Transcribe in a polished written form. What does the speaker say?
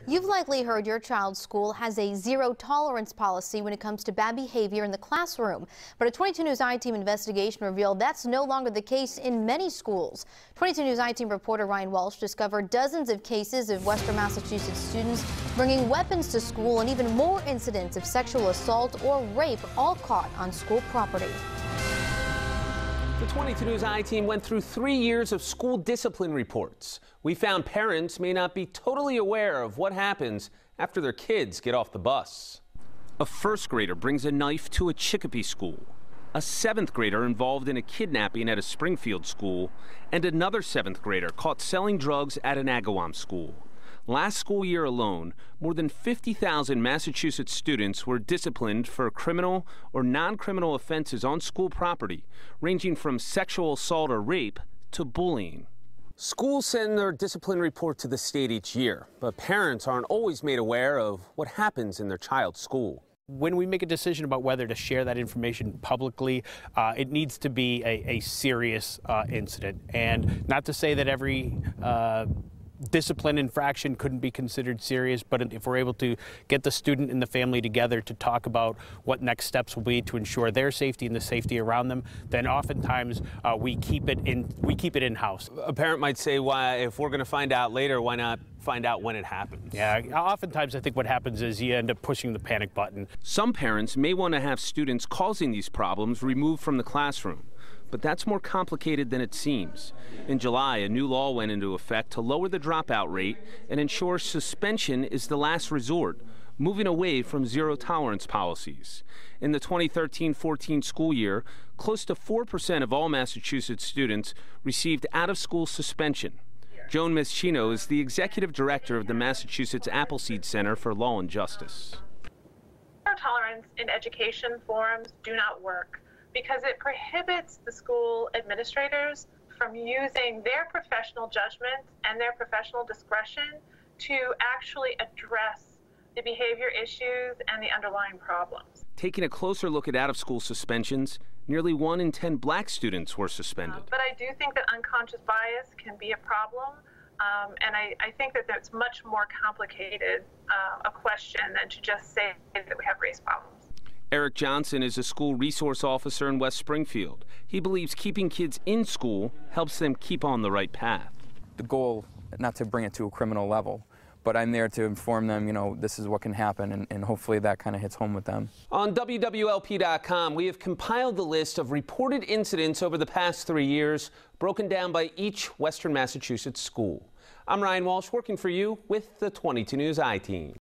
You've likely heard your child's school has a zero-tolerance policy when it comes to bad behavior in the classroom. But a 22 News I-Team investigation revealed that's no longer the case in many schools. 22 News I-Team reporter Ryan Walsh discovered dozens of cases of Western Massachusetts students bringing weapons to school and even more incidents of sexual assault or rape, all caught on school property. The 22 News I-Team went through 3 years of school discipline reports. We found parents may not be totally aware of what happens after their kids get off the bus. A first grader brings a knife to a Chicopee school. A 7th grader involved in a kidnapping at a Springfield school. And another 7th grader caught selling drugs at an Agawam school. Last school year alone, more than 50,000 Massachusetts students were disciplined for criminal or non-criminal offenses on school property, ranging from sexual assault or rape to bullying. Schools send their discipline report to the state each year, but parents aren't always made aware of what happens in their child's school. When we make a decision about whether to share that information publicly, it needs to be a serious incident. And not to say that every discipline infraction couldn't be considered serious, but if we're able to get the student and the family together to talk about what next steps will be to ensure their safety and the safety around them, then oftentimes we keep it in-house. A parent might say, why, if we're going to find out later, why not find out when it happens? Yeah, oftentimes I think what happens is you end up pushing the panic button. Some parents may want to have students causing these problems removed from the classroom. But that's more complicated than it seems. In July, a new law went into effect to lower the dropout rate and ensure suspension is the last resort, moving away from zero-tolerance policies. In the 2013-14 school year, close to 4% of all Massachusetts students received out-of-school suspension. Joan Mischino is the executive director of the Massachusetts Appleseed Center for Law and Justice. Zero-tolerance in education forums do not work, because it prohibits the school administrators from using their professional judgment and their professional discretion to actually address the behavior issues and the underlying problems. Taking a closer look at out-of-school suspensions, nearly 1 in 10 black students were suspended. But I do think that unconscious bias can be a problem, and I think that it's much more complicated a question than to just say that we have race problems. Eric Johnson is a school resource officer in West Springfield. He believes keeping kids in school helps them keep on the right path. The goal, not to bring it to a criminal level, but I'm there to inform them, this is what can happen, and hopefully that kind of hits home with them. On WWLP.com, we have compiled the list of reported incidents over the past 3 years, broken down by each Western Massachusetts school. I'm Ryan Walsh, working for you with the 22 News I-Team.